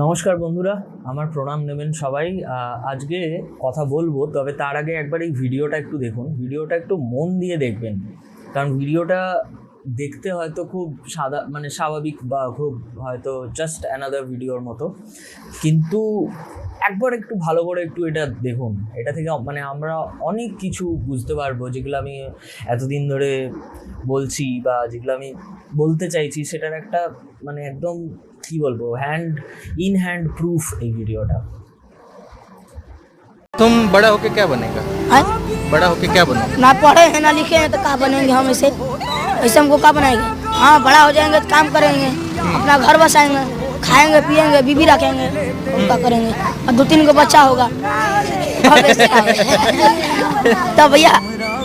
নমস্কার বন্ধুরা, আমার প্রণাম নেবেন সবাই। আজকে কথা বলবো, তবে তার আগে একবার এই ভিডিওটা একটু দেখুন। ভিডিওটা একটু মন দিয়ে দেখবেন, কারণ ভিডিওটা দেখতে হয়তো খুব স্বাভাবিক বা খুব হয়তো জাস্ট অ্যানাদার ভিডিওর মতো, কিন্তু একবার একটু ভালো করে একটু এটা দেখুন। এটা থেকে আমরা অনেক কিছু বুঝতে পারবো, যেগুলো আমি এতদিন ধরে বলছি বা যেগুলো আমি বলতে চাইছি, সেটার একটা একদম কি বলবো, হ্যান্ড প্রুফ এই ভিডিওটা। तुम बड़ा होके क्या बनेगा? हैं? बड़ा होके क्या बनेगा? ना पढ़े हैं ना लिखे हैं तो कहाँ बनेंगे हम ऐसे ऐसे हमको कहाँ बनाएंगे। हाँ, बड़ा हो जाएंगे तो काम करेंगे, अपना घर बसाएंगे, खाएंगे पिएंगे, बीबी रखेंगे, उनका करेंगे और 2-3 को बच्चा होगा। अब ऐसे काम है। तब भैया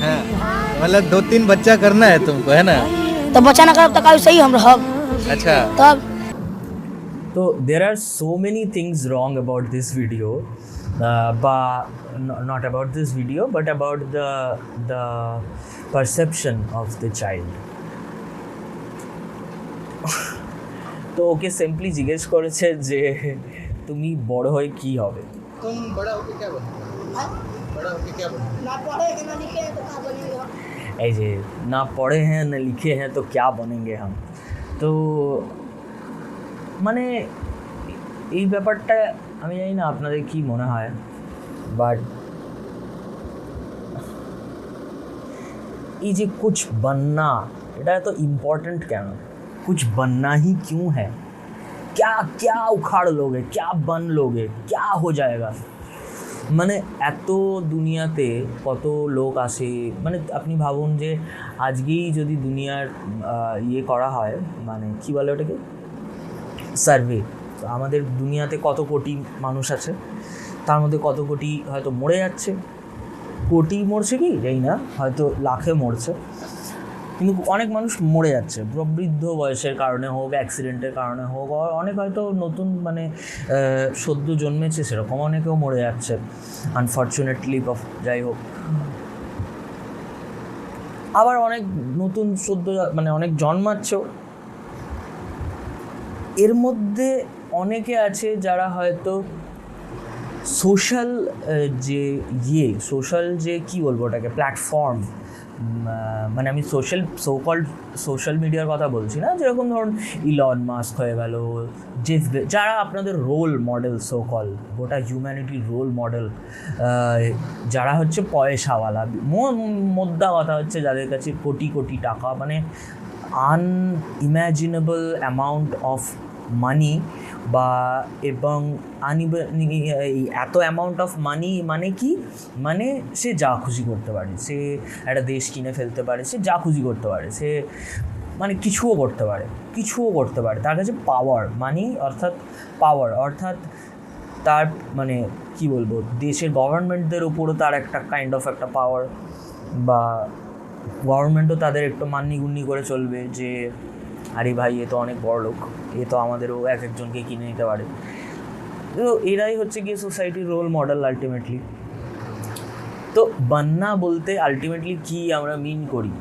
हाँ, मतलब 2-3 बच्चा करना है तुमको, है ना? तो बच्चा ना करब तो काहे सही हम रहब। अच्छा, तब So there are so many things wrong about this video, not about this video, but about the perception of the child. তো ওকে সিম্পলি জিজ্ঞেস করেছে যে তুমি বড় হয়ে কি হবে। तुम बड़ा होके क्या बनेगा? बड़ा होके क्या बनेगा? ना पढ़े हैं ना लिखे हैं तो कहाँ बनेंगे हम। এই যে না পড়ে হ্যাঁ না লিখে হ্যাঁ তো ক্যা বনেঙ্গে হাম। তো এই ব্যাপারটা আমি জানি না আপনাদের কি মনে হয়, বাট এই যে কুছ बनना, এটা এত ইম্পর্টেন্ট কেন? कुछ बनना ही क्यों है? क्या क्या उखाड़ लोगे, क्या बन लोगे, क्या हो जाएगा? এত দুনিয়াতে কত লোক আসে। আপনি ভাবুন যে আজকেই যদি দুনিয়ার ইয়ে করা হয়, কি বলে ওটাকে, সার্ভে, আমাদের দুনিয়াতে কত কোটি মানুষ আছে, তার মধ্যে কত কোটি হয়তো মরে যাচ্ছে। কোটি মরছে কি জানি না, হয়তো লাখে মরছে, কিন্তু অনেক মানুষ মরে যাচ্ছে প্রবৃদ্ধ বয়সের কারণে হোক, অ্যাক্সিডেন্টের কারণে হোক, অনেক হয়তো নতুন সদ্য জন্মেছে সেরকম অনেকেও মরে যাচ্ছে আনফর্চুনেটলি, যাই হোক। আবার অনেক নতুন সদ্য অনেক জন্মাচ্ছেও। এর মধ্যে অনেকে আছে যারা হয়তো সোশ্যাল যে কী বলবো ওটাকে, প্ল্যাটফর্ম, আমি সোশ্যাল মিডিয়ার কথা বলছি না, যেরকম ধরুন ইলন মাস্ক হয়ে গেল, যারা আপনাদের রোল মডেল, গোটা হিউম্যানিটির রোল মডেল, যারা হচ্ছে পয়সাওয়ালা, মোদ্দা কথা হচ্ছে যাদের কাছে কোটি কোটি টাকা, আনইম্যাজিনেবল অ্যামাউন্ট অফ মানি, এবং এত অ্যামাউন্ট অফ মানি কি, সে যা খুশি করতে পারে, সে একটা দেশ কিনে ফেলতে পারে, সে যা খুশি করতে পারে, সে কিছুও করতে পারে। তার কাছে পাওয়ার অর্থাৎ তার কি বলবো, দেশের গভর্নমেন্টদের উপরও তার একটা কাইন্ড অফ একটা পাওয়ার, বা গভর্নমেন্টও তাদের একটু মান্যিগুন্যি করে চলবে যে আরে ভাই এ তো অনেক বড় লোক, এ তো আমাদেরও একজনকে কিনে নিতে পারে। তো এরাই হচ্ছে গিয়ে সোসাইটির রোল মডেল আলটিমেটলি। তো বান্না বলতে আলটিমেটলি কি আমরা মিন করি,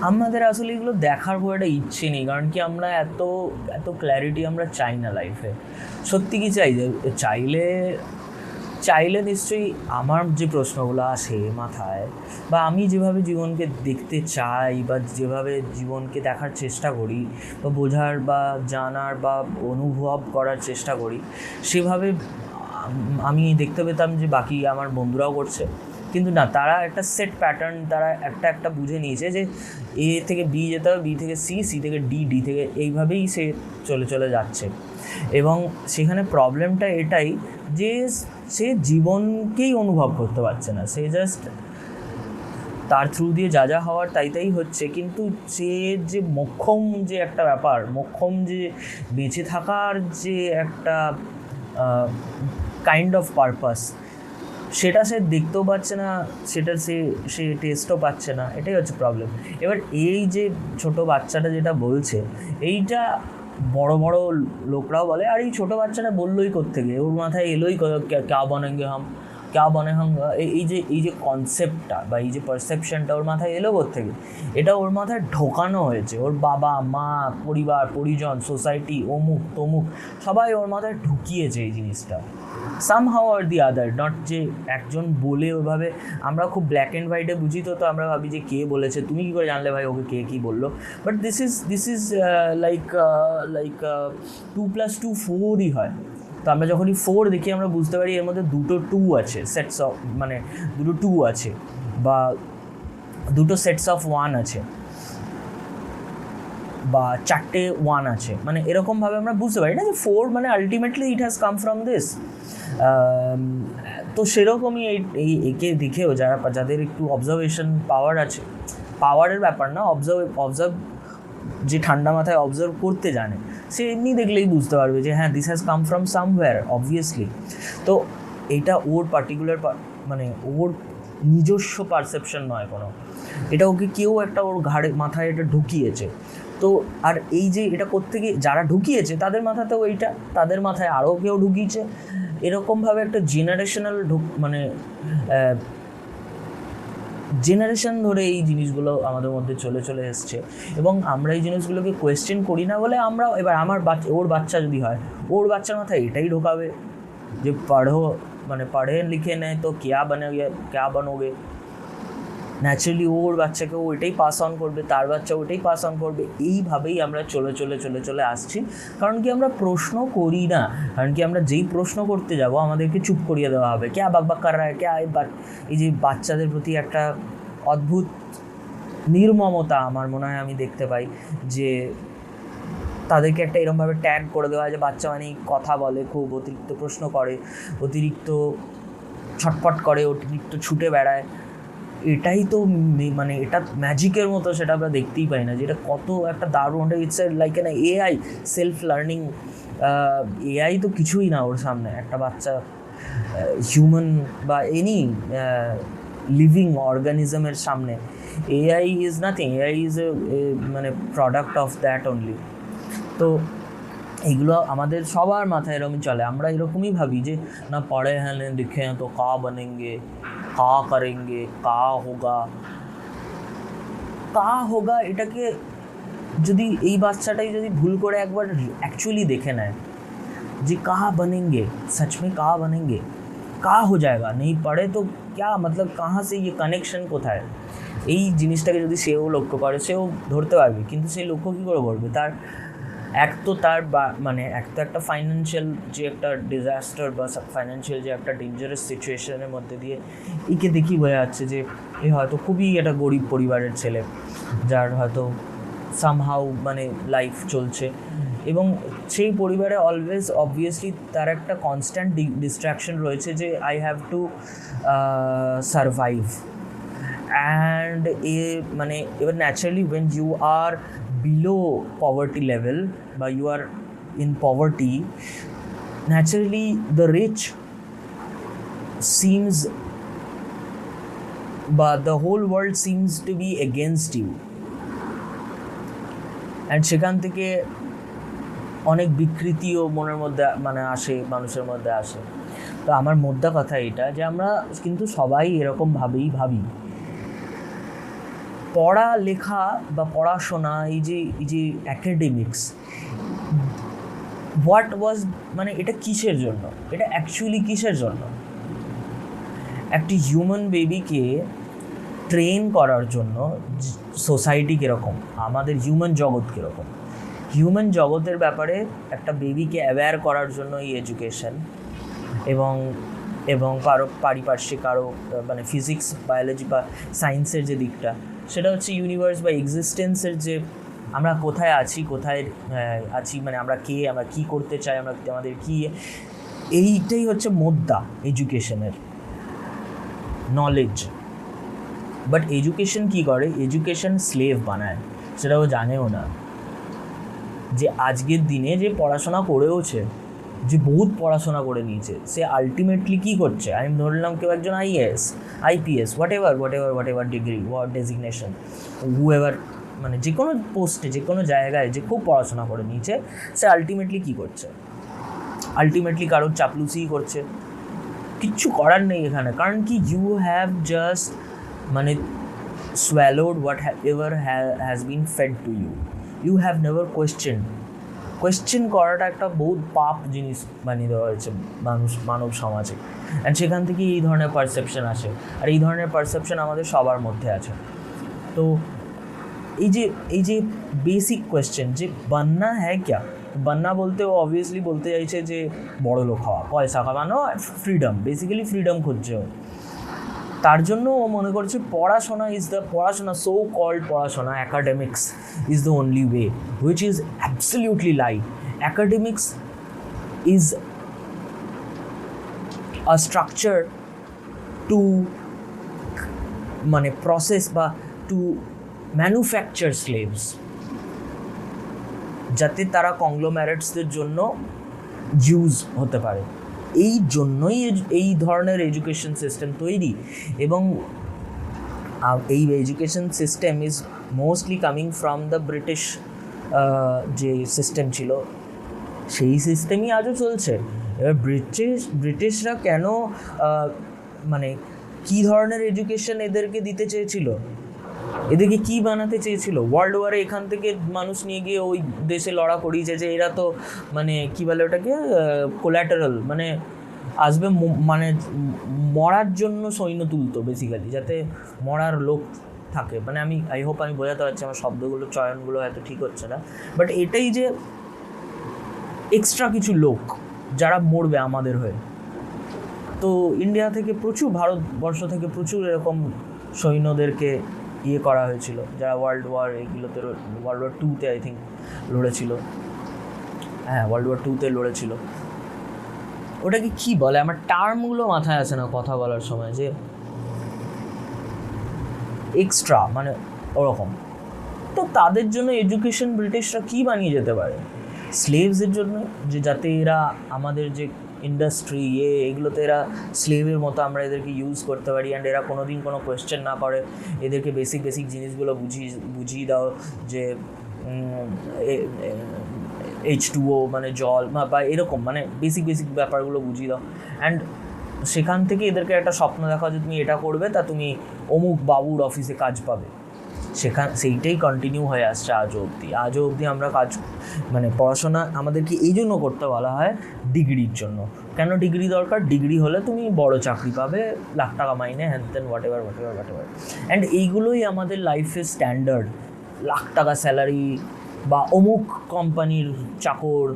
আমাদের আসলে এগুলো দেখার খুব একটা ইচ্ছে নেই, কারণ কি আমরা এত ক্ল্যারিটি আমরা চাই না লাইফে। সত্যি কি চাই, চাইলে নিশ্চয়ই আমার যে প্রশ্নগুলো আসে মাথায়, বা আমি যেভাবে জীবনকে দেখতে চাই, বা যেভাবে জীবনকে দেখার চেষ্টা করি, বা বোঝার বা জানার বা অনুভব করার চেষ্টা করি, সেভাবে আমি দেখতে পেতাম যে বাকি আমার বন্ধুরাও করছে। কিন্তু না, তারা একটা সেট প্যাটার্ন, তারা একটা বুঝে নিয়েছে যে এ থেকে বি যেতে হবে, বি থেকে সি, সি থেকে ডি, ডি থেকে, এইভাবেই সে চলে যাচ্ছে। এবং সেখানে প্রবলেমটা এটাই যে সে জীবনকেই অনুভব করতে পারছে না, সে জাস্ট তার থ্রু দিয়ে যা হওয়ার তাই হচ্ছে, কিন্তু সে যে মোক্ষম যে একটা ব্যাপার, মোক্ষম যে বেঁচে থাকার যে একটা কাইন্ড অফ পারপাস, সেটা সে দেখতেও পাচ্ছে না, সেটা সে টেস্টও পাচ্ছে না, এটাই হচ্ছে প্রবলেম। এবার এই যে ছোটো বাচ্চাটা যেটা বলছে, এইটা বড় লোকরাও বলে, আর এই ছোটো বাচ্চাটা বললোই কোত্থেকে, ওর মাথায় এলোই ক্যা বনেঙ্গে হাম, ক্যা বনে হাঙ্গা, এই যে কনসেপ্টটা বা এই যে পারসেপশনটা ওর মাথায় এলো থেকে, এটা ওর মাথায় ঢোকানো হয়েছে। ওর বাবা মা, পরিবার পরিজন, সোসাইটি, অমুক তমুক সবাই ওর মাথায় ঢুকিয়েছে এই জিনিসটা somehow or the other. Not যে একজন বলে ওইভাবে আমরা খুব ব্ল্যাক অ্যান্ড হোয়াইটে বুঝি, তো আমরা ভাবি যে কে বলেছে, তুমি কী করে জানলে ভাই ওকে কে কী বললো। বাট দিস ইজ লাইক 2+2 4ই হয়। তো আমরা যখনই 4 দেখি আমরা বুঝতে পারি এর মধ্যে দুটো 2 আছে, সেটস অফ মানে দুটো 2 আছে বা দুটো সেটস অফ 1 আছে বা 4টে 1 আছে, মানে এরকমভাবে আমরা বুঝতে পারি না যে 4 মানে ultimately it has come from this. তো সেরকমই একে দেখেও যাদের একটু অবজারভেশন পাওয়ার আছে, পাওয়ারের ব্যাপার না, অবজার্ভ যে ঠান্ডা মাথায় অবজার্ভ করতে জানে, সে এমনি দেখলেই বুঝতে পারবে যে হ্যাঁ this has come from somewhere obviously. তো এটা ওর পার্টিকুলার মানে ওর নিজস্ব পারসেপশন নয় কোনো, এটা ওকে কেউ একটা ওর ঘাড়ে মাথায় এটা ঢুকিয়েছে। তো আর এই যে এটা কোত্থেকে যারা ঢুকিয়েছে তাদের মাথাতেও এইটা, তাদের মাথায় আরও কেউ ঢুকিয়েছে, এরকমভাবে একটা জেনারেশনাল মানে জেনারেশন ধরে এই জিনিসগুলো আমাদের মধ্যে চলে এসছে এবং আমরা এই জিনিসগুলোকে কোয়েশ্চেন করি না বলে আমরা এবার ওর বাচ্চা যদি হয়, ওর বাচ্চার মাথায় এটাই ঢোকাবে যে পড়ে লিখে নেয় তো ক্যা বনোগে। ন্যাচারালি ওর বাচ্চাকে ও এটাই পাস অন করবে, তার বাচ্চা ওটাই পাস অন করবে। এইভাবেই আমরা চলে আসছি। কারণ কি আমরা প্রশ্ন করি না, কারণ কি আমরা যেই প্রশ্ন করতে যাব আমাদেরকে চুপ করিয়ে দেওয়া হবে, ক্যা বাক কর রা হ্যায়, ক্যা এই যে বাচ্চাদের প্রতি একটা অদ্ভুত নির্মমতা আমার মনে হয় আমি দেখতে পাই, যে তাদেরকে একটা এরকমভাবে ট্যাগ করে দেওয়া হয় যে বাচ্চা মানেই কথা বলে, খুব অতিরিক্ত প্রশ্ন করে, অতিরিক্ত ছটফট করে, অতিরিক্ত ছুটে বেড়ায়। এটাই তো মানে এটা ম্যাজিকের মতো, সেটা আমরা দেখতেই পাই না, যেটা কত একটা দারুণ, it's like N AI self learning. AI তো কিছুই না ওর সামনে, একটা বাচ্চা হিউম্যান বা এনি লিভিং অর্গানিজমের সামনে AI is nothing, AI is মানে প্রোডাক্ট অফ দ্যাট অনলি। তো এইগুলো আমাদের সবার মাথায় এরকমই চলে, আমরা এরকমই ভাবি যে না পড়ে হ্যাঁ লিখে তো কা বনেঙ্গে, কা করেঙ্গে, কা হোগা। এটাকে যদি এই বাচ্চাটাই যদি ভুল করে একবার অ্যাকচুয়ালি দেখে নেয় যে কাহা বনেঙ্গে, सच में कहाँ बनेंगे, कहाँ हो जाएगा, नहीं पढ़े तो क्या मतलब कहाँ से ये কানেকশন কোথায়, এই জিনিসটাকে যদি সেও লক্ষ্য করে সেও ধরতে পারবে। কিন্তু সেই লক্ষ্য কী করে করবে, তার মানে একটা ফাইন্যান্সিয়াল যে একটা ডিজাস্টার বা ফাইন্যান্সিয়াল যে একটা ডেঞ্জারাস সিচুয়েশনের মধ্যে দিয়ে একে দেখি বোঝা যাচ্ছে যে এ হয়তো খুবই একটা গরিব পরিবারের ছেলে, যার হয়তো সামহাউ মানে লাইফ চলছে, এবং সেই পরিবারে অলওয়েজ অবভিয়াসলি তার একটা কনস্ট্যান্ট ডিস্ট্র্যাকশন রয়েছে যে I have to survive. And মানে এবার naturally when you are below poverty level, but you are in poverty, naturally the rich seems, but the whole world seems to be against you, and সেখান থেকে অনেক বিকৃতিও মনের মধ্যে মানে আসে, মানুষের মধ্যে আসে। তো আমার মোদ্দা কথা এটা যে আমরা কিন্তু সবাই এরকমভাবেই ভাবি। পড়া লেখা বা পড়াশোনা এই যে অ্যাকাডেমিক্স হোয়াট ওয়াজ মানে এটা কিসের জন্য, এটা অ্যাকচুয়ালি কিসের জন্য? একটি হিউম্যান বেবিকে ট্রেন করার জন্য সোসাইটি কীরকম, আমাদের হিউম্যান জগৎ কীরকম, হিউম্যান জগতের ব্যাপারে একটা বেবিকে অ্যাওয়্যার করার জন্য এই এডুকেশন, এবং কারো পারিপার্শ্বিক কারো মানে ফিজিক্স বায়োলজি বা সায়েন্সের যে দিকটা, সেটা হচ্ছে ইউনিভার্স বা এক্সিস্টেন্সের যে আমরা কোথায় আছি মানে আমরা কে, আমরা কী করতে চাই, আমাদের কী, এইটাই হচ্ছে মোদ্দা এডুকেশনের নলেজ। বাট এডুকেশন কী করে, এডুকেশন স্লেভ বানায়, সেটাও জানেও না যে আজকের দিনে যে পড়াশোনা করেওছে, যে বহুত পড়াশোনা করে নিয়েছে, সে আলটিমেটলি কী করছে, আমি ধরলাম কেউ একজন IAS, IPS, what ever degree, what designation, whoever, মানে যে কোনো পোস্টে যে কোনো জায়গায় যে খুব পড়াশোনা করে নিয়েছে, সে আলটিমেটলি কী করছে, আলটিমেটলি কারোর চাপলুসিই করছে, কিচ্ছু করার নেই এখানে, কারণ কি ইউ হ্যাভ জাস্ট মানে swallowed whatever has been fed to you. You have never question করাটা একটা বহুত পাপ জিনিস বানিয়ে দেওয়া হয়েছে মানব সমাজে, অ্যান্ড সেখান থেকে এই ধরনের পারসেপশন আসে, আর এই ধরনের পারসেপশন আমাদের সবার মধ্যে আছে। তো এই যে বেসিক কোয়েশ্চেন যে বাননা হ্যাঁ ক্যা, বাননা বলতে ও অবভিয়াসলি বলতে চাইছে যে বড় লোক হওয়া, পয়সা কামানো, ফ্রিডম, বেসিক্যালি ফ্রিডম খুঁজছে ও। তার জন্য ও মনে করছে পড়াশোনা সো কল্ড পড়াশোনা, academics is the only way, which is absolutely lie. Academics is a structure to মানে প্রসেস বা টু ম্যানুফ্যাকচার স্লেভস, যাতে তারা কংগ্লোম্যারেটসদের জন্য ইউজ হতে পারে। এই জন্যই এই ধরনের এডুকেশন সিস্টেম তৈরি, এবং এই education system is mostly coming from the British যে সিস্টেম ছিল, সেই সিস্টেমই আজও চলছে। এবার ব্রিটিশরা কেন মানে কী ধরনের এডুকেশন এদেরকে দিতে চেয়েছিল, এদেরকে কী বানাতে চেয়েছিল? ওয়ার্ল্ড ওয়ারে এখান থেকে মানুষ নিয়ে গিয়ে ওই দেশে লড়া করিয়েছে যে এরা তো মানে কী বলে ওটাকে কোল্যাটারাল, মানে আসবে মানে মরার জন্য সৈন্য তুলতো বেসিক্যালি, যাতে মরার লোক থাকে। মানে আই হোপ আমি বোঝাতে পারছি, আমার শব্দগুলো চয়নগুলো হয়তো ঠিক হচ্ছে না, বাট এটাই যে এক্সট্রা কিছু লোক যারা মরবে আমাদের হয়ে। তো ইন্ডিয়া থেকে প্রচুর, ভারতবর্ষ থেকে প্রচুর এরকম সৈন্যদেরকে করা হয়েছিল, যারা ওয়ার্ল্ড ওয়ার এগুলোতে, ওয়ার্ল্ড ওয়ার 2-তে আই থিঙ্ক লড়েছিল, হ্যাঁ ওয়ার্ল্ড ওয়ার 2-তে লড়েছিল। ওটাকে কী বলে, আমার টার্মগুলো মাথায় আসে না কথা বলার সময়, যে এক্সট্রা মানে ওরকম। তো তাদের জন্য এডুকেশন ব্রিটিশরা কী বানিয়ে যেতে পারে? স্লেভসের জন্য, যে যাতে এরা আমাদের যে ইন্ডাস্ট্রি এগুলোতে এরা স্লেভের মতো আমরা এদেরকে ইউজ করতে পারি, অ্যান্ড এরা কোনো দিন কোনো কোয়েশ্চেন না করে, এদেরকে বেসিক জিনিসগুলো বুঝিয়ে দাও, যে H2O মানে জল বা এরকম মানে বেসিক ব্যাপারগুলো বুঝিয়ে দাও, অ্যান্ড সেখান থেকে এদেরকে একটা স্বপ্ন দেখা যে তুমি এটা করবে, তা তুমি অমুক বাবুর অফিসে কাজ পাবে। সেইটাই কন্টিনিউ হয়ে আসছে আজও অবধি। আমরা কাজ মানে পড়াশোনা আমাদেরকে এই জন্য করতে বলা হয়, ডিগ্রির জন্য। কেন ডিগ্রি দরকার? ডিগ্রি হলে তুমি বড় চাকরি পাবে, লাখ টাকা মাইনে, হ্যান তেন হোয়াট এভার। অ্যান্ড এইগুলোই আমাদের লাইফের স্ট্যান্ডার্ড, লাখ টাকা স্যালারি, বা অমুক কোম্পানির চাকর,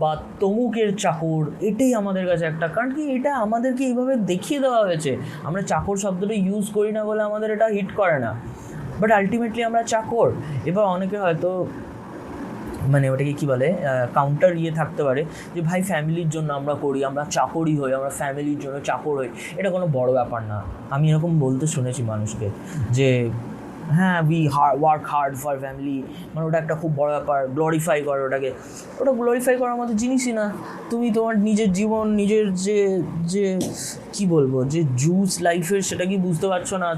বা তমুকের চাকর, এটাই আমাদের কাছে একটা, কারণ কি এটা আমাদেরকে এইভাবে দেখিয়ে দেওয়া হয়েছে। আমরা চাকর শব্দটা ইউজ করি না বলে আমাদের এটা হিট করে না, বাট আলটিমেটলি আমরা চাকর। এবার অনেকে হয়তো মানে ওটাকে কী বলে, কাউন্টার থাকতে পারে যে ভাই ফ্যামিলির জন্য আমরা করি, আমরা চাকরই হই, আমরা ফ্যামিলির জন্য চাকর হই, এটা কোনো বড় ব্যাপার না। আমি এরকম বলতে শুনেছি মানুষকে যে হ্যাঁ ওয়ার্ক হার্ড ফর ফ্যামিলি, মানে ওটা একটা খুব বড় ব্যাপার, গ্লোরিফাই করে ওটাকে। ওটা গ্লোরিফাই করার মতো জিনিসই না। তুমি তোমার নিজের জীবন, নিজের যে কী বলবো, যে জুস লাইফের, সেটা কি বুঝতে পারছো না?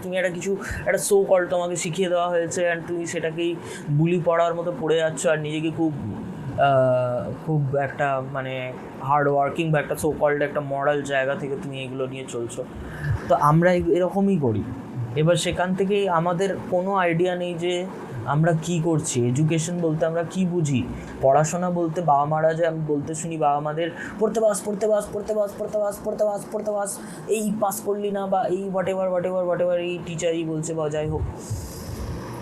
তুমি একটা সো কল তোমাকে শিখিয়ে দেওয়া হয়েছে, অ্যান্ড তুমি সেটাকেই বুলি পড়ার মতো পড়ে যাচ্ছ, আর নিজেকে খুব একটা মানে হার্ড ওয়ার্কিং বা একটা সো কল্ড একটা মরাল জায়গা থেকে তুমি এগুলো নিয়ে চলছো। তো আমরা এরকমই করি। এবার সেখান থেকে আমাদের কোনো আইডিয়া নেই যে আমরা কি করছি। এডুকেশন বলতে আমরা কি বুঝি? পড়াশোনা বলতে বাবা মারা যে আমি বলতে শুনি, বাবা মাদের পড়তে বাস, এই পাস করলি না, বা এই হোয়াট এভার এই টিচারই বলছে, বা যাই হোক,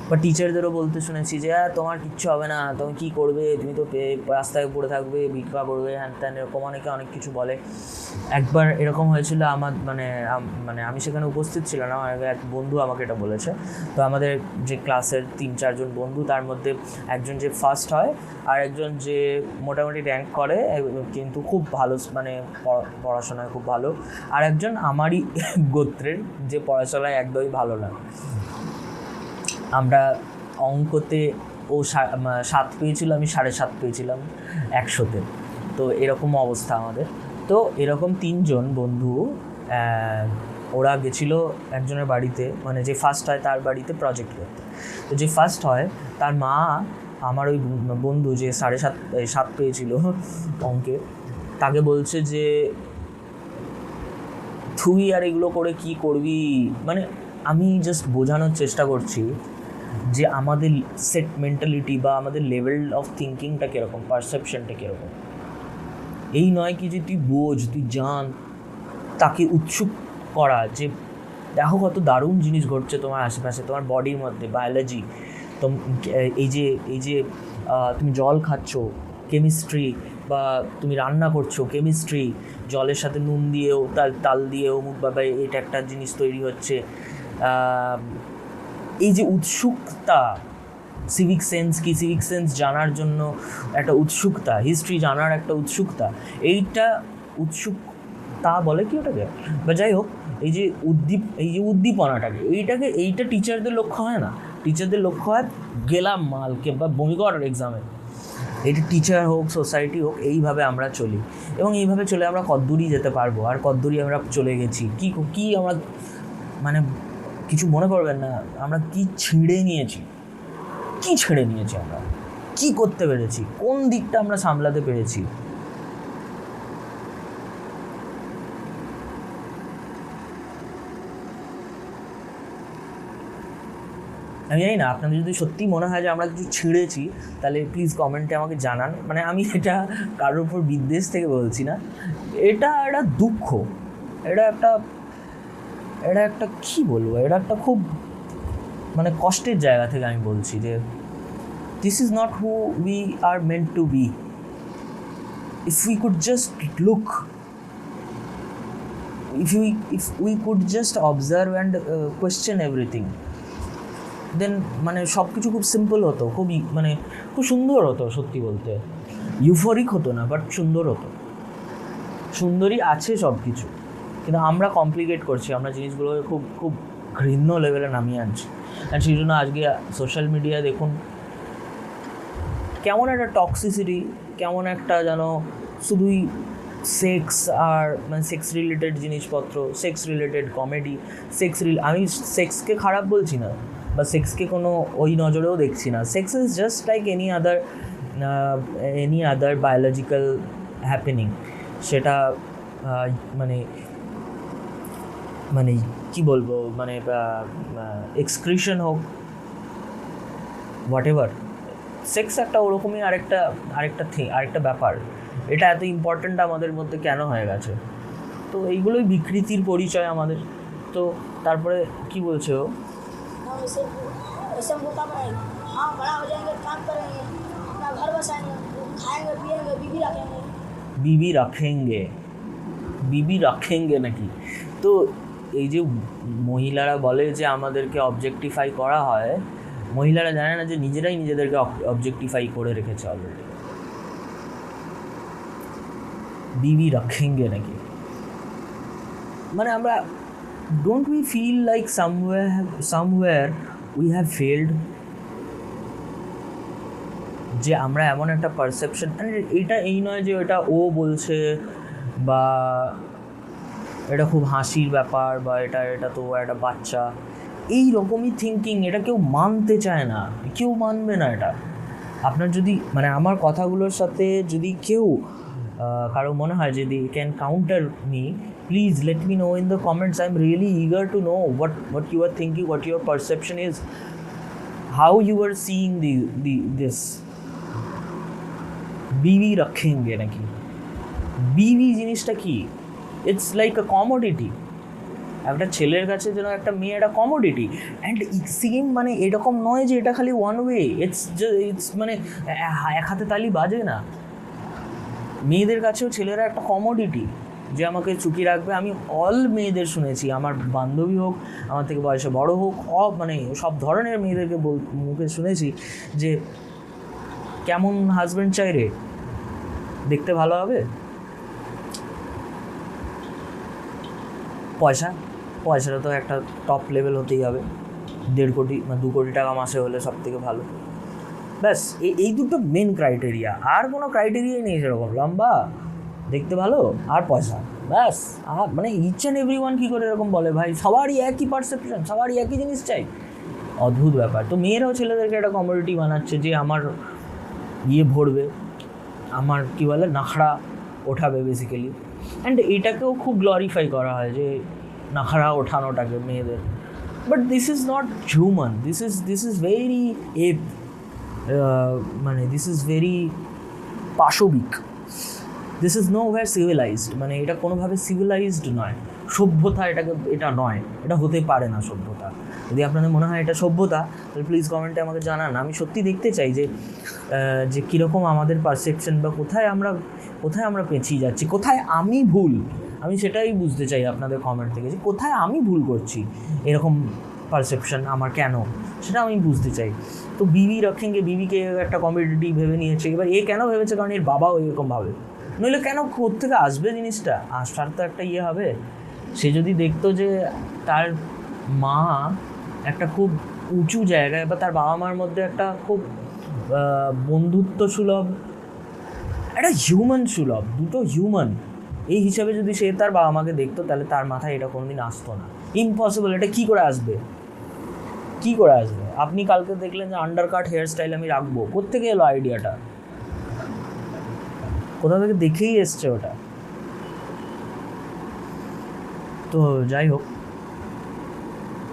বা টিচারদেরও বলতে শুনেছি যে তোমার কিচ্ছু হবে না, তুমি কী করবে, তুমি তো রাস্তায় পড়ে থাকবে, ভিক্ষা করবে, হ্যান ত্যান, এরকম অনেক কিছু বলে। একবার এরকম হয়েছিল আমার মানে আমি সেখানে উপস্থিত ছিলাম না, আমার এক বন্ধু আমাকে এটা বলেছে। তো আমাদের যে ক্লাসের 3-4 জন বন্ধু, তার মধ্যে একজন যে ফার্স্ট হয়, আর একজন যে মোটামুটি র্যাঙ্ক করে কিন্তু খুব ভালো, মানে পড়াশোনায় খুব ভালো, আর একজন আমারই গোত্রের যে পড়াশোনায় একদমই ভালো না। আমরা অঙ্কতে ও 7 পেয়েছিল, আমি 7.5 পেয়েছিলাম 100-তে। তো এরকম অবস্থা আমাদের। তো এরকম 3 জন বন্ধু, ওরা গেছিলো একজনের বাড়িতে, মানে যে ফার্স্ট হয় তার বাড়িতে প্রজেক্ট করতে। তো যে ফার্স্ট হয় তার মা আমার ওই বন্ধু যে 7.5 পেয়েছিল অঙ্কে, তাকে বলছে যে তুই আর এগুলো করে কি করবি, মানে আমি জাস্ট বোঝানোর চেষ্টা করছি যে আমাদের সেট মেন্টালিটি বা আমাদের লেভেল অফ থিঙ্কিংটা কীরকম, পারসেপশনটা কীরকম। এই নয় কি যে তুই বোঝ, তুই জান, তাকে উৎসুক করা যে দেখো কত দারুণ জিনিস ঘটছে তোমার আশেপাশে, তোমার বডির মধ্যে, বায়োলজি। তো এই যে তুমি জল খাচ্ছ, কেমিস্ট্রি, বা তুমি রান্না করছো, কেমিস্ট্রি, জলের সাথে নুন দিয়েও তাল দিয়েও মুখ বাবা এটা একটা জিনিস তৈরি হচ্ছে। এই যে উৎসুকতা, সিভিক সেন্স কি, সিভিক সেন্স জানার জন্য একটা উৎসুকতা, হিস্ট্রি জানার একটা উৎসুকতা, এইটা উৎসুকতা বলে কি ওটাকে, বা যাই হোক, এই যে উদ্দীপনাটাকে, এইটা টিচারদের লক্ষ্য হয় না। টিচারদের লক্ষ্য হয় গেলাম মালকে বা বমি করার এক্সামে। এটা টিচার হোক, সোসাইটি হোক, এইভাবে আমরা চলি, এবং এইভাবে চলে আমরা কতদূরই যেতে পারবো, আর কতদূরই আমরা চলে গেছি, কি আমরা, মানে কিছু মনে করবেন না, আমরা কি ছিঁড়ে নিয়েছি আমরা, কি করতে পেরেছি, কোন দিকটা আমরা সামলাতে পেরেছি। আমি জানি না, আপনাদের যদি সত্যি মনে হয় যে আমরা কিছু ছিঁড়েছি, তাহলে প্লিজ কমেন্টে আমাকে জানান। মানে আমি এটা কারোর উপর বিদ্বেষ থেকে বলছি না, এটা একটা দুঃখ, এটা একটা কী বলবো, এটা একটা খুব মানে কষ্টের জায়গা থেকে আমি বলছি যে this is not who we are meant to be. If we could just look, if we could just observe and question everything, then মানে সব কিছু খুব সিম্পল হতো, খুব সুন্দর হতো। সত্যি বলতে ইউফোরিক হতো না, বাট সুন্দর হতো। সুন্দরই আছে সব কিছু, কিন্তু আমরা কমপ্লিকেট করছি, আমরা জিনিসগুলোকে খুব ঘৃণ্য লেভেলে নামিয়ে আনছি। আর সেই জন্য আজকে সোশ্যাল মিডিয়ায় দেখুন কেমন একটা টক্সিসিটি, কেমন একটা যেন শুধুই সেক্স, আর মানে সেক্স রিলেটেড জিনিসপত্র, সেক্স রিলেটেড কমেডি, আমি সেক্সকে খারাপ বলছি না, বা সেক্সকে কোনো ওই নজরেও দেখছি না। Sex is just like any other biological happening. সেটা মানে কি বলবো, মানে এক্সক্রিশন হোক, হোয়াট এভার, সেক্স একটা ওরকমই আরেকটা ব্যাপার। এটা এত ইম্পর্ট্যান্ট আমাদের মধ্যে কেন হয়ে গেছে? তো এইগুলোই বিকৃতির পরিচয় আমাদের। তো তারপরে কি বলছে ও, ऐसे हमको क्या बनाएंगे, हाँ बड़ा हो जाएंगे, काम करेंगे, अपना घर बसाएंगे, खाएंगे पिएंगे, बीबी रखेंगे নাকি? তো এই যে মহিলারা বলে যে আমাদেরকে অবজেক্টিফাই করা হয়, মহিলারা জানে না যে নিজেরাই নিজেদেরকে অবজেক্টিফাই করে রেখেছে অলরেডি। বিবি রাখেঙ্গে নাকি, মানে আমরা don't we feel like somewhere we have failed, যে আমরা এমন একটা পারসেপশন, এটা এই নয় যে এটা ও বলছে বা এটা খুব হাসির ব্যাপার, বা এটা তো একটা বাচ্চা, এই রকমই থিঙ্কিং, এটা কেউ মানতে চায় না, কেউ মানবে না এটা। আপনার যদি মানে আমার কথাগুলোর সাথে যদি কেউ কারো মনে হয় যদি can counter me, please let me no in the comments. I am really eager to know what you are thinking, what your perception is, how you are seeing this. বিবি রাখেঙ্গে নাকি, বিবি জিনিসটা কি? It's like a commodity. একটা ছেলের কাছে যেন একটা মেয়ে একটা কমোডিটি, অ্যান্ড সেম মানে এরকম নয় যে এটা খালি ওয়ান ওয়ে, ইটস মানে এক হাতে তালি বাজে না। মেয়েদের কাছেও ছেলেরা একটা কমোডিটি, যে আমাকে চুকি রাখবে। আমি অল মেয়েদের শুনেছি, আমার বান্ধবী হোক, আমার থেকে বয়সে বড় হোক, মানে সব ধরনের মেয়েদেরকে মুখে শুনেছি যে কেমন হাজব্যান্ড চাই রে, দেখতে ভালো হবে, পয়সাটা তো একটা টপ লেভেল হতেই হবে, 1.5 কোটি বা 2 কোটি টাকা মাসে হলে সব থেকে ভালো। ব্যাস এই দুটো মেন ক্রাইটেরিয়া, আর কোনো ক্রাইটেরিয়াই নেই সেরকম। লম্বা, দেখতে ভালো, আর পয়সা, ব্যাস। আর মানে ইচ অ্যান্ড এভরিওয়ান কী করে এরকম বলে ভাই? সবারই একই পারসেপশন, সবারই একই জিনিস চাই, অদ্ভুত ব্যাপার। তো মেয়েরাও ছেলেদেরকে একটা কমোডিটি বানাচ্ছে যে আমার ভরবে, আমার কী বলে নাখড়া, ওঠাবে বেসিক্যালি। অ্যান্ড এটাকেও খুব গ্লোরিফাই করা হয় যে নাখারা ওঠানোটাকে মেয়েদের, but this is not human, this is very মানে দিস ইজ ভেরি পাশবিক, this is nowhere civilized, মানে এটা কোনোভাবে সিভিলাইজড নয়, সভ্যতা এটা নয়, এটা হতে পারে না সভ্যতা। যদি আপনাদের মনে হয় এটা সভ্যতা তাহলে প্লিজ কমেন্টে আমাকে জানান। আমি সত্যি দেখতে চাই যে কীরকম আমাদের পারসেপশন বা কোথায় আমরা পেঁচিয়ে যাচ্ছি, কোথায় আমি ভুল, আমি সেটাই বুঝতে চাই আপনাদের কমেন্ট থেকে, যে কোথায় আমি ভুল করছি, এরকম পারসেপশন আমার কেন, সেটা আমি বুঝতে চাই। তো বিবি রাখেঙ্গে, বিবিকে একটা কম্পিটিটিভ ভেবে নিয়েছে, এবার এ কেন ভেবেছে, কারণ এর বাবাও এরকম ভাবে, নইলে কেন কোত্থেকে আসবে জিনিসটা, আসার তো একটা হবে। সে যদি দেখতো যে তার মা একটা খুব উঁচু জায়গায়, বা তার বাবা মার মধ্যে একটা খুব বন্ধুত্ব সুলভ, একটা হিউম্যান সুলভ, দুটো হিউম্যান, এই হিসাবে যদি সে তার বাবা মাকে দেখতো, তাহলে তার মাথায় এটা কোনোদিন আসতো না। ইম্পসিবল, এটা কী করে আসবে? আপনি কালকে দেখলেন যে আন্ডারকাট হেয়ার স্টাইল আমি রাখবো, কোত্থেকে এলো আইডিয়াটা? কোথা থেকে দেখেই এসছে ওটা। তো যাই হোক,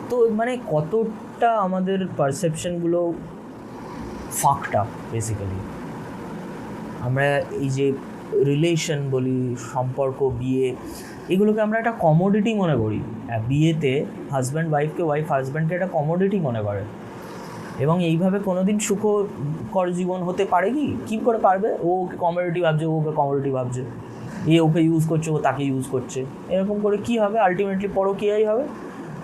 তো মানে কতটা আমাদের পারসেপশনগুলো ফাকড আপ বেসিক্যালি। আমরা এই যে রিলেশন বলি, সম্পর্ক, বিয়ে, এগুলোকে আমরা একটা কমোডিটি মনে করি। বিয়েতে হাজব্যান্ড ওয়াইফকে, ওয়াইফ হাজব্যান্ডকে একটা কমোডিটি মনে করে, এবং এইভাবে কোনো দিন সুখকর জীবন হতে পারে কি করে পারবে? ও ওকে কমোডিটি ভাবছে, ও ওকে কমোডিটি ভাবছে, এ ওকে ইউজ করছে, ও তাকে ইউজ করছে, এরকম করে কি হবে? আলটিমেটলি পরকীয়াই হবে,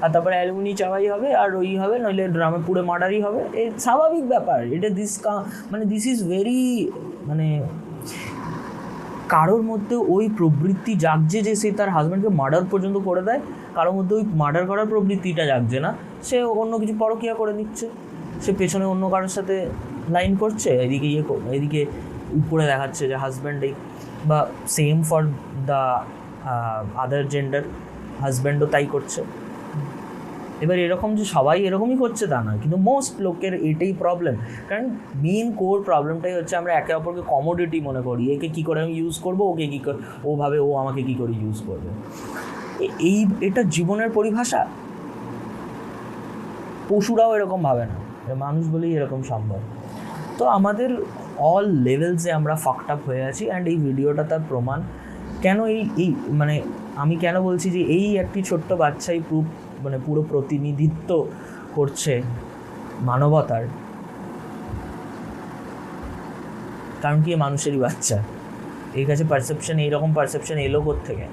আর তারপরে অ্যালুমিনি চাওয়াই হবে, আর ওই হবে, নইলে ড্রামে পুড়ে মার্ডারই হবে। এই স্বাভাবিক ব্যাপার। এটা দিস ইজ ভেরি, মানে কারোর মধ্যে ওই প্রবৃত্তি জাগছে যে সে তার হাজব্যান্ডকে মার্ডার পর্যন্ত করে দেয়, কারোর মধ্যে ওই মার্ডার করার প্রবৃত্তিটা জাগছে না, সে অন্য কিছু পরকীয়া করে দিচ্ছে, সে পেছনে অন্য কারোর সাথে লাইন করছে, এদিকে উপরে দেখাচ্ছে যে হাজব্যান্ড, বা same for the other gender, হাজব্যান্ডও তাই করছে। এবার এরকম যে সবাই এরকমই করছে তা না, কিন্তু মোস্ট লোকের এটাই প্রবলেম। কারণ মেন কোর প্রবলেমটাই হচ্ছে আমরা একে অপরকে কমোডিটি মনে করি, একে কী করে আমি ইউজ করবো, ওকে কী করে, ও ভাবে ও আমাকে কী করে ইউজ করবে। এটা জীবনের পরিভাষা। পশুরাও এরকম ভাবে না, মানুষ বলেই এরকম সম্ভব। তো আমাদের অল লেভেলসে আমরা ফাকড আপ হয়ে আছি, অ্যান্ড এই ভিডিওটা তার প্রমাণ। কেন এই মানে আমি কেন বলছি যে এই একটি ছোট্ট বাচ্চাই মানে পুরো প্রতিনিধিত্ব করছে মানবতার, কারণ কি মানুষেরই বাচ্চা, এর কাছে পারসেপশন, এইরকম পারসেপশন এলো কোত্থেকে?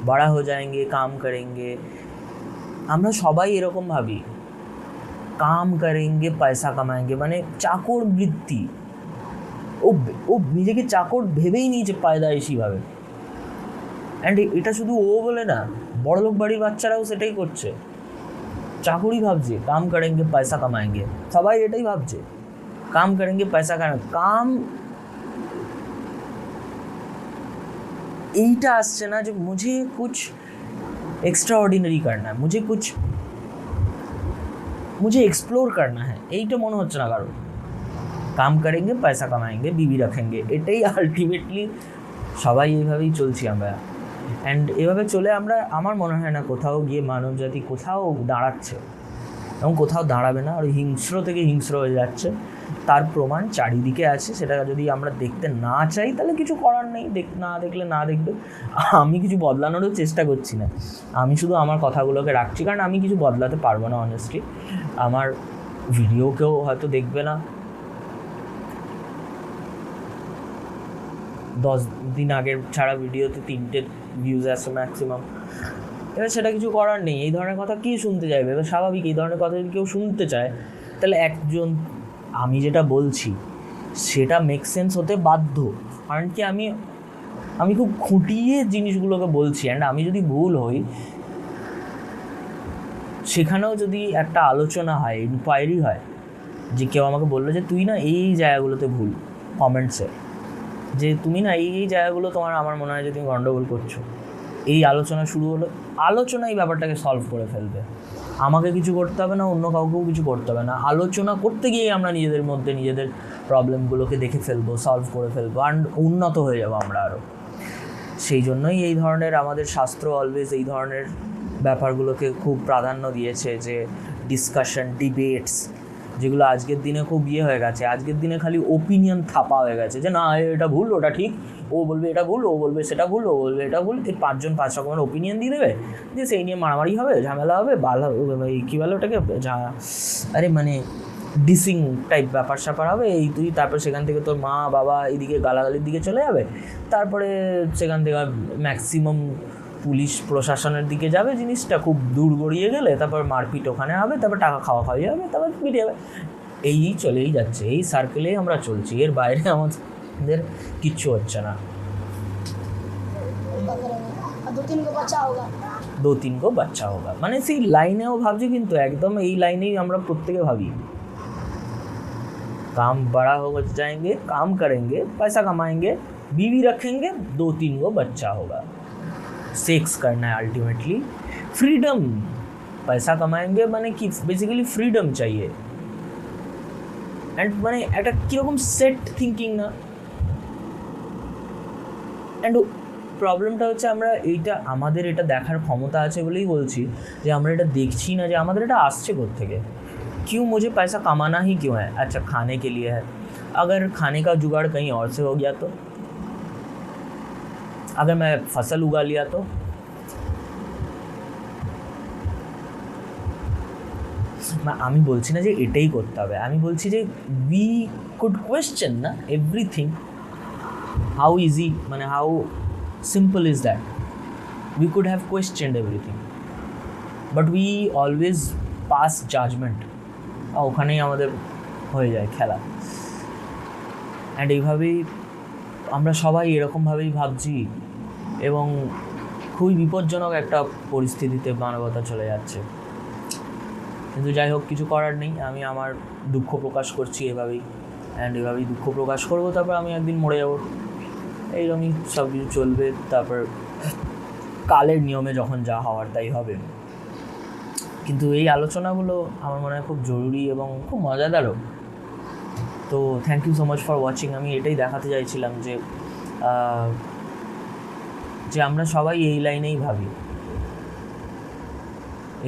বড়া হো যায়েঙ্গে, কাম করেঙ্গে, আমরা সবাই এরকম ভাবি, কাম করেঙ্গে পয়সা কামায়েঙ্গে, মানে চাকর বৃত্তি। ও নিজেকে চাকর ভেবেই নিয়েছে পায়দাইশিভাবে। অ্যান্ড এটা শুধু ও বলে না, বড়লোক বাড়ির বাচ্চারাও সেটাই করছে, চাকরি ভাবছে, কাম করেঙ্গে পয়সা কামায়েঙ্গে, সবাই এটাই ভাবছে, কাম করেঙ্গে পয়সা কামায়েঙ্গে। কাম এইটা আসছে না যে মুঝে কুছ एक्स्ट्रा ऑर्डिनरी करना है, मुझे एक्सप्लोर करना है, এইটা মনে হচ্ছে না কারো। কাম করেঙ্গে পয়সা কামায়েঙ্গে, বিবি রাখেঙ্গে, এটাই আলটিমেটলি সবাই এইভাবেই চলছি আমরা। অ্যান্ড এভাবে চলে আমার মনে হয় না কোথাও গিয়ে মানব জাতি কোথাও দাঁড়াচ্ছে, এবং কোথাও দাঁড়াবে না, আর হিংস্র থেকে হিংস্র হয়ে যাচ্ছে। তার প্রমাণ চারিদিকে আছে। সেটা যদি আমরা দেখতে না চাই তাহলে কিছু করার নেই, না দেখলে না দেখবে। আমি কিছু বদলানোরও চেষ্টা করছি না, আমি শুধু আমার কথাগুলোকে রাখছি, কারণ আমি কিছু বদলাতে পারবো না অনেস্টলি। আমার ভিডিও কেউ হয়তো দেখবে না, 10 দিন আগের ছাড়া ভিডিওতে 3টে ভিউজ আসছে ম্যাক্সিমাম। এবার সেটা কিছু করার নেই, এই ধরনের কথা কী শুনতে চাইবে? এবার স্বাভাবিক, এই ধরনের কথা যদি কেউ শুনতে চায় তাহলে একজন, আমি যেটা বলছি সেটা মেক সেন্স হতে বাধ্য, কারণ কি আমি খুব খুঁটিয়ে জিনিসগুলোকে বলছি। অ্যান্ড আমি যদি ভুল হই, সেখানেও যদি একটা আলোচনা হয়, ইনকোয়ারি হয়, যে কেউ আমাকে বললো যে তুই না এই জায়গাগুলোতে ভুল, কমেন্টসে যে তুমি না এই জায়গাগুলো তোমার, আমার মনে হয় যে তুমি গণ্ডগোল করছো, এই আলোচনা শুরু হলো, আলোচনা এই ব্যাপারটাকে সলভ করে ফেলবে। আমাকে কিছু করতে হবে না, অন্য কাউকেও কিছু করতে হবে না। আলোচনা করতে গিয়ে আমরা নিজেদের মধ্যে নিজেদের প্রবলেমগুলোকে দেখে ফেলবো, সলভ করে ফেলবো, আর উন্নত হয়ে যাবো আমরা আরও। সেই জন্যই এই ধরনের আমাদের শাস্ত্র অলওয়েজ এই ধরনের ব্যাপারগুলোকে খুব প্রাধান্য দিয়েছে, যে ডিসকাশন, ডিবেটস, যেগুলো আজকের দিনে খুব হয়ে গেছে। আজকের দিনে খালি ওপিনিয়ন থাপা হয়ে গেছে, যে না এটা ভুল ওটা ঠিক, ও বলবে এটা ভুল, ও বলবে সেটা ভুল, ও বলবে এটা ভুল, এই 5 জন 5 রকমের ওপিনিয়ন দিয়ে দেবে, যে সেই নিয়ে মারামারি হবে, ঝামেলা হবে, কী বলে ওটাকে, আরে মানে ডিসিং টাইপ ব্যাপার স্যাপার হবে, এই তুই তারপর সেখান থেকে তোর মা বাবা এইদিকে গালাগালির দিকে চলে যাবে, তারপরে সেখান থেকে ম্যাক্সিমাম পুলিশ প্রশাসনের দিকে যাবে, জিনিসটা খুব দূর গড়িয়ে গেলে তারপর মারপিট ওখানে হবে, তারপর টাকা খাওয়া হবে, তারপর পিটে যাবে, এই চলেই যাচ্ছে, এই সার্কেলেই আমরা চলছি, এর বাইরে আমাদের কিচ্ছু হচ্ছে না। दो तीन को बच्चा होगा 2-3 को बच्चा होगा মানে সেই লাইনেও ভাবছি, কিন্তু একদম এই লাইনেই আমরা প্রত্যেকে ভাবি। काम बड़ा हो जाएंगे, काम करेंगे, पैसा कमाएंगे, बीवी रखेंगे, 2-3 को बच्चा होगा, सेक्स करना है अल्टीमेटली, फ्रीडम, पैसा कमाएंगे মানে কি বেসিক্যালি ফ্রিডম চাইয়ে, অ্যান্ড মানে একটা কীরকম সেট থিঙ্কিং না। অ্যান্ড প্রবলেমটা হচ্ছে আমরা আমাদের এটা দেখার ক্ষমতা আছে বলেই বলছি, যে আমরা এটা দেখছি না যে আমাদের এটা আসছে কোত্থেকে। क्यों मुझे पैसा कमाना ही क्यों है? अच्छा खाने के लिए है, अगर खाने का जुगाड़ कहीं और से हो गया तो, अगर मैं फसल उगा लिया तो, আমি বলছি না যে এটাই করতে হবে, আমি বলছি যে উই কুড কোয়েশ্চেন না এভরিথিং, হাউ ইজি মানে how simple is that, we could have questioned everything, but we always pass judgement, ওখানেই আমাদের হয়ে যায় খেলা। অ্যান্ড এইভাবেই আমরা সবাই এরকমভাবেই ভাবছি, এবং খুবই বিপজ্জনক একটা পরিস্থিতিতে মানবতা চলে যাচ্ছে। কিন্তু যাই হোক, কিছু করার নেই, আমি আমার দুঃখ প্রকাশ করছি এভাবেই, অ্যান্ড এভাবেই দুঃখ প্রকাশ করবো, তারপর আমি একদিন মরে যাবো, এইরকমই সব কিছু চলবে, তারপর কালের নিয়মে যখন যা হওয়ার তাই হবে। কিন্তু এই আলোচনাগুলো আমার মনে হয় খুব জরুরি এবং খুব মজাদারও। তো thank you so much for watching. আমি এটাই দেখাতে চাইছিলাম যে আমরা সবাই এই লাইনেই ভাবি।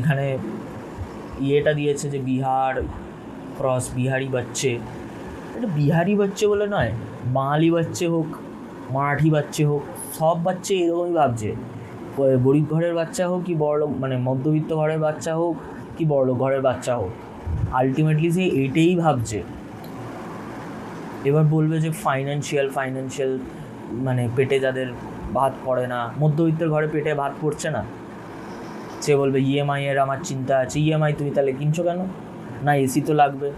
এখানে ইয়েটা দিয়েছে যে বিহার ক্রস বিহারি বাচ্চে, এটা বিহারি বাচ্চে বলে নয়, বাঙালি বাচ্চে হোক, মারাঠি বাচ্চে হোক, সব বাচ্চে এরকমই ভাবছে। গরিব ঘরের বাচ্চা হোক কি বড়লোক, মানে মধ্যবিত্ত ঘরের বাচ্চা হোক কি বড়লোক ঘরের বাচ্চা হোক, আলটিমেটলি সে এইটাই ভাবছে। এবার বলবে যে ফাইন্যান্সিয়াল মানে পেটে যাদের ভাত পড়ে না, মধ্যবিত্তের ঘরে পেটে ভাত পড়ছে না, সে বলবে ইএমআই এর আমার চিন্তা আছে। ইএমআই তুমি তাহলে কিনছো কেন? না এসি তো লাগবে।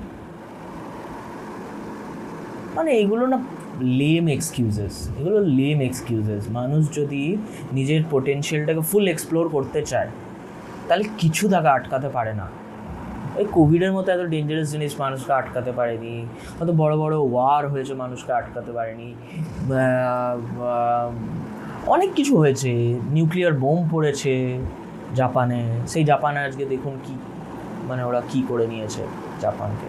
মানে এগুলো না লেম এক্সকিউজেস। মানুষ যদি নিজের পোটেনশিয়ালটাকে ফুল এক্সপ্লোর করতে চায়, তাহলে কিছু তাকে আটকাতে পারে না। এই কোভিডের মতো এত ডেঞ্জারাস জিনিস মানুষকে আটকাতে পারেনি, অত বড় বড় ওয়ার হয়েছে মানুষকে আটকাতে পারেনি, অনেক কিছু হয়েছে, নিউক্লিয়ার বোম পড়েছে জাপানে, সেই জাপানে আজকে দেখুন কি মানে ওরা কি করে নিয়েছে জাপানকে,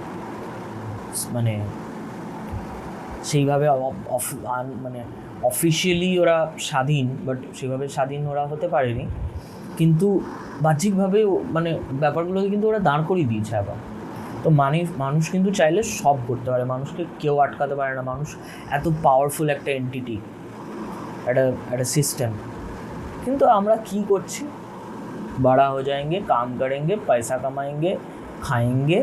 মানে সেইভাবে মানে অফিসিয়ালি ওরা স্বাধীন, বাট সেভাবে স্বাধীন ওরা হতে পারেনি, কিন্তু বাহ্যিকভাবে মানে ব্যাপারগুলোকে কিন্তু ওরা দাঁড় করিয়ে দিয়েছে আবার। তো মানুষ কিন্তু চাইলে সব করতে পারে, মানুষকে কেউ আটকাতে পারে না। মানুষ এত পাওয়ারফুল একটা এন্টিটি, একটা সিস্টেম। কিন্তু আমরা কি করছি? बड़ा हो जाएंगे, काम करेंगे, पैसा कमाएंगे, खाएंगे,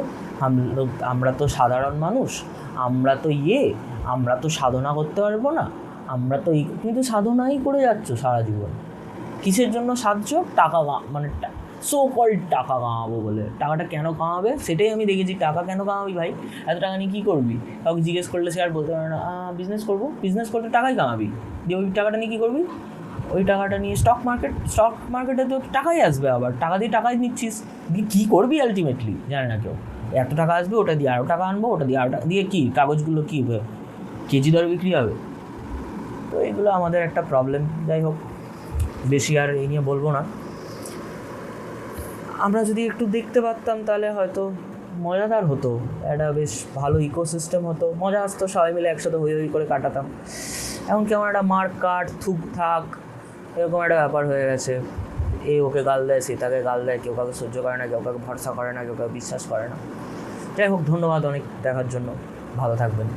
আমরা তো সাধারণ মানুষ, আমরা তো সাধনা করতে পারবো না, আমরা তো কিন্তু সাধনাই করে যাচ্ছ সারা জীবন। কিসের জন্য সাধছো? টাকা মানে সো কল্ড টাকা কামাবো বলে। টাকাটা কেন কামাবে সেটাই আমি দেখেছি। টাকা কেন কামাবি ভাই? এত টাকা নিয়ে কী করবি? কাউকে জিজ্ঞেস করলে সে আর বলতে পারে না বিজনেস করবো। বিজনেস করতে টাকাই কামাবি, দিয়ে ওই টাকাটা নিয়ে কী করবি? ওই টাকাটা নিয়ে স্টক মার্কেটে তো টাকাই আসবে, আবার টাকা দিয়ে টাকাই নিচ্ছিস, দিয়ে কী করবি আলটিমেটলি জানে না কেউ। এত টাকা আসবে, ওটা দিয়ে আরও টাকা আনবো, ওটা দিয়ে আরও টাকা দিয়ে কী কাগজগুলো কী কেজি দরে বিক্রি হবে। তো এগুলো আমাদের একটা প্রবলেম। যাই হোক, বেশি আর এই নিয়ে বলবো না। আমরা যদি একটু দেখতে পারতাম তাহলে হয়তো মজাদার হতো, একটা বেশ ভালো ইকোসিস্টেম হতো, মজা আসতো, সবাই মিলে একসাথে হই হই করে কাটাতাম। এখন কেমন একটা মার কাট থুক থাক এরকম একটা ব্যাপার হয়ে গেছে। এ ওকে গাল দেয়, সে তাকে গাল দেয়, কেউ কাউকে সহ্য করে না, কেউ কাউকে ভরসা করে না, কেউ কাউকে বিশ্বাস করে না। যাই হোক, ধন্যবাদ অনেক দেখার জন্য, ভালো থাকবেন।